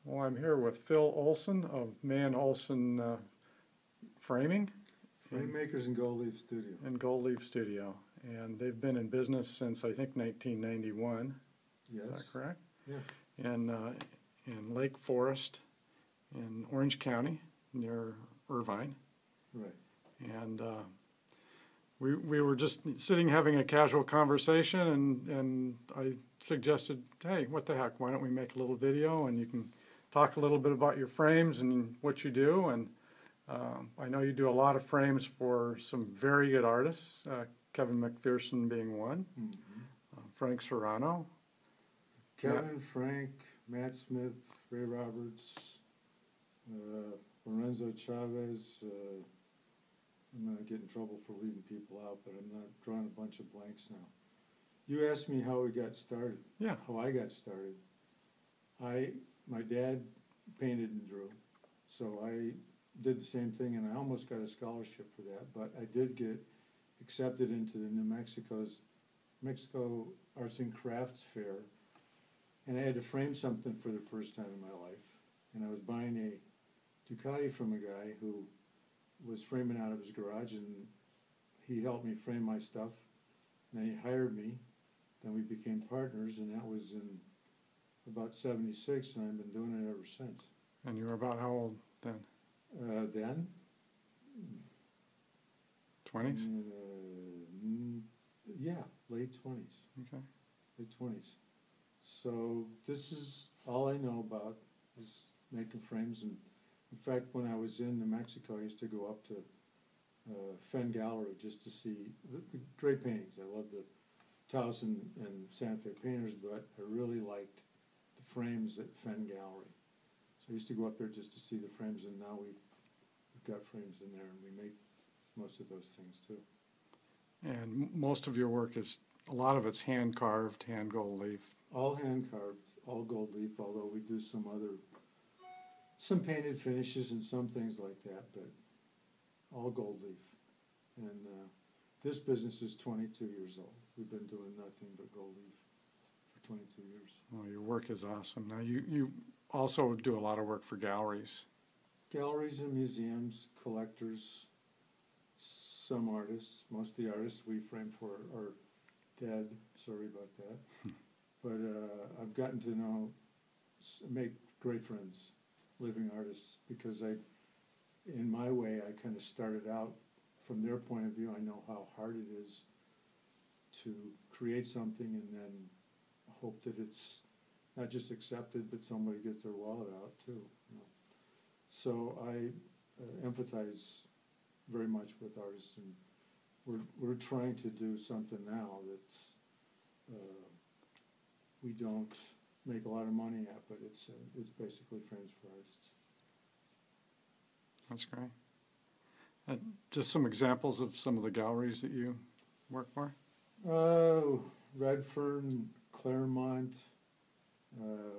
Well, I'm here with Phil Olson of Mayen Olson Framing. Framemakers in Goldleaf Studio. In Goldleaf Studio. And they've been in business since, I think, 1991. Yes. Is that correct? Yeah. In Lake Forest in Orange County near Irvine. Right. And we were just sitting having a casual conversation, and I suggested, hey, what the heck, why don't we make a little video and you can talk a little bit about your frames and what you do. And I know you do a lot of frames for some very good artists, Kevin McPherson being one, Frank Serrano. Kevin, Frank, Matt Smith, Ray Roberts, Lorenzo Chavez. I'm going to get in trouble for leaving people out, but I'm not drawing a bunch of blanks now. You asked me how we got started. Yeah. How I got started. My dad painted and drew, so I did the same thing, and I almost got a scholarship for that, but I did get accepted into the Mexico Arts and Crafts Fair, and I had to frame something for the first time in my life, and I was buying a Ducati from a guy who was framing out of his garage, and he helped me frame my stuff, and then he hired me, then we became partners, and that was in about 76, and I've been doing it ever since. And you were about how old then? Then? 20s? Yeah, late 20s. Okay. Late 20s. So this is all I know about, is making frames. And in fact, when I was in New Mexico, I used to go up to Fenn Gallery just to see the great paintings. I love the Taos and Santa Fe painters, but I really liked the frames at Fenn Gallery. So I used to go up there just to see the frames, and now we've got frames in there, and we make most of those things too. And most of your work is, a lot of it's hand carved, hand gold leaf. All hand carved, all gold leaf, although we do some painted finishes and some things like that, but all gold leaf. And this business is 22 years old. We've been doing nothing but gold leaf for 22 years. Well, your work is awesome. Now, you also do a lot of work for galleries. Galleries and museums, collectors, some artists. Most of the artists we frame for are dead. Sorry about that. But I've gotten to make great friends, living artists, because in my way, I kind of started out from their point of view. I know how hard it is to create something and then hope that it's not just accepted, but somebody gets their wallet out too. You know? So I empathize very much with artists, and we're trying to do something now that's we don't make a lot of money at, but it's basically frames for artists. That's great. Just some examples of some of the galleries that you work for? Redfern, Claremont.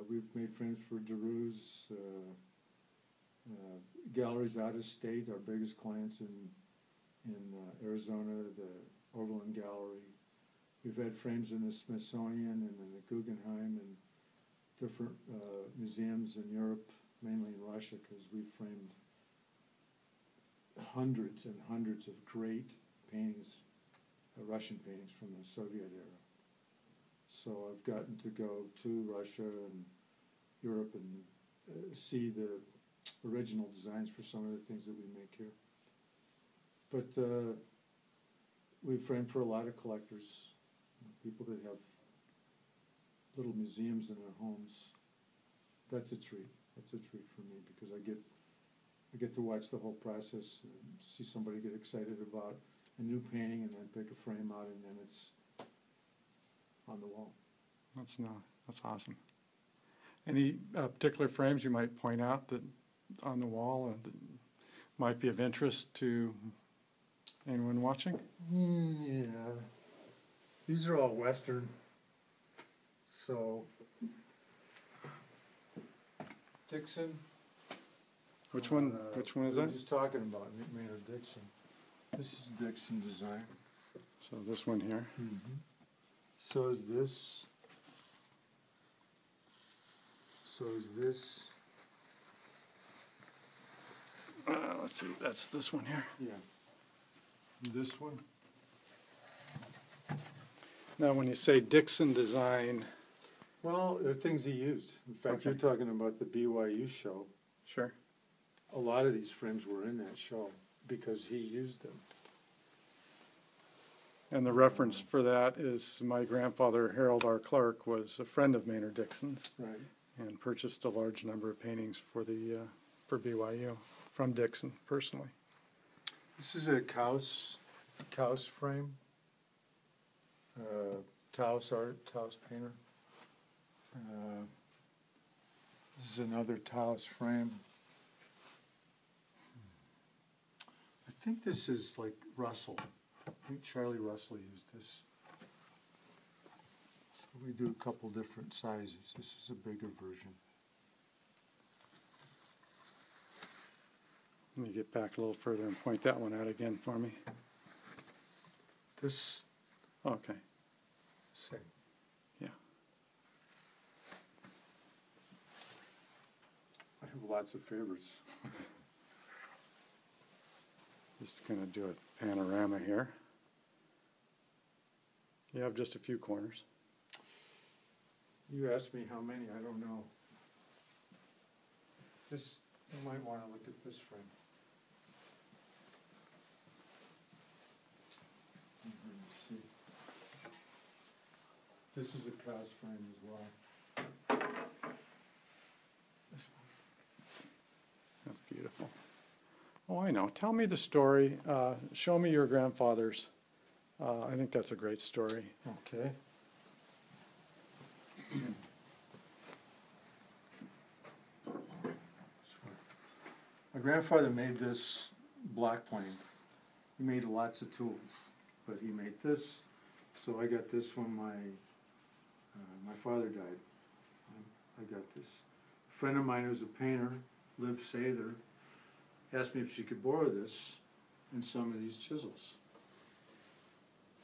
We've made frames for DeRue's. Galleries out of state, our biggest clients in Arizona, the Overland Gallery. We've had frames in the Smithsonian and in the Guggenheim and different museums in Europe, mainly in Russia, because we've framed hundreds and hundreds of great paintings, Russian paintings from the Soviet era. So I've gotten to go to Russia and Europe and see the original designs for some of the things that we make here. But we frame for a lot of collectors, people that have little museums in their homes. That's a treat. That's a treat for me, because I get to watch the whole process and see somebody get excited about a new painting and then pick a frame out, and then it's on the wall. That's awesome. Any particular frames you might point out that on the wall that might be of interest to anyone watching? Yeah. These are all Western. So, Dixon. Which one is we were that? just talking about Maynard Dixon. This is Dixon design. So this one here. So is this. So is this. Let's see, that's this one here. Yeah. This one? Now, when you say Dixon design, Well, they're things he used. In fact, Okay. you're talking about the BYU show. sure. A lot of these frames were in that show because he used them. And the reference for that is my grandfather, Harold R. Clark, was a friend of Maynard Dixon's Right. and purchased a large number of paintings for BYU from Dixon personally. This is a Taos frame. Taos painter. This is another Taos frame. I think this is like Russell. I think Charlie Russell used this. So we do a couple different sizes. This is a bigger version. Let me get back a little further and point that one out again for me. This Okay, same. yeah. I have lots of favorites. Just going to do a panorama here. You have just a few corners. You asked me how many, I don't know. This, you might want to look at this frame. Let's see. This is a Cos frame as well. This one. That's beautiful. Oh, I know. Tell me the story. Show me your grandfather's. I think that's a great story. Okay. My grandfather made this black plane. He made lots of tools, but he made this. So I got this when my father died. I got this. A friend of mine who's a painter, Liv Sather, asked me if she could borrow this and some of these chisels.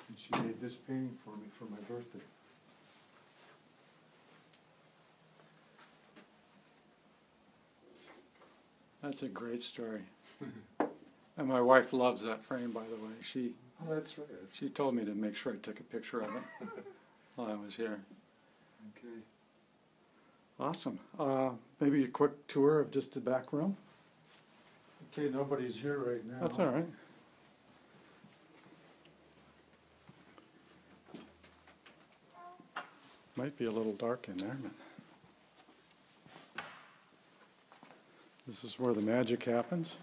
And she made this painting for me for my birthday. That's a great story. And my wife loves that frame, by the way. Oh, that's right. She told me to make sure I took a picture of it while I was here. Okay. Awesome. Maybe a quick tour of just the back room. Okay, nobody's here right now. That's all right. Might be a little dark in there, but this is where the magic happens.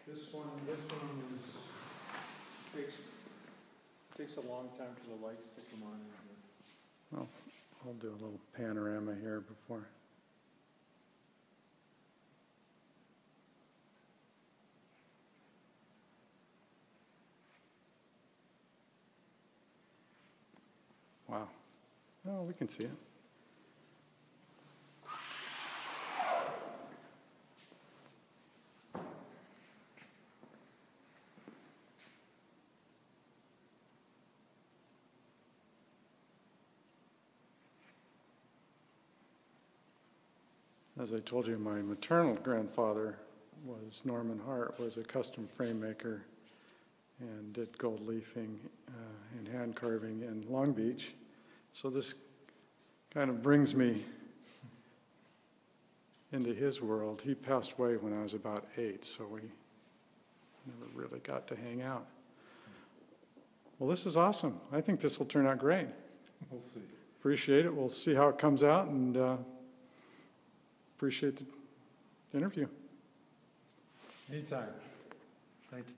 This one takes a long time for the lights to come on in here. Well, I'll do a little panorama here before. Wow. Oh, we can see it. As I told you, my maternal grandfather was Norman Hart, was a custom frame maker and did gold leafing and hand carving in Long Beach. So this kind of brings me into his world. He passed away when I was about 8, so we never really got to hang out. Well, this is awesome. I think this will turn out great. We'll see. Appreciate it. We'll see how it comes out, and appreciate the interview. Anytime. Thank you.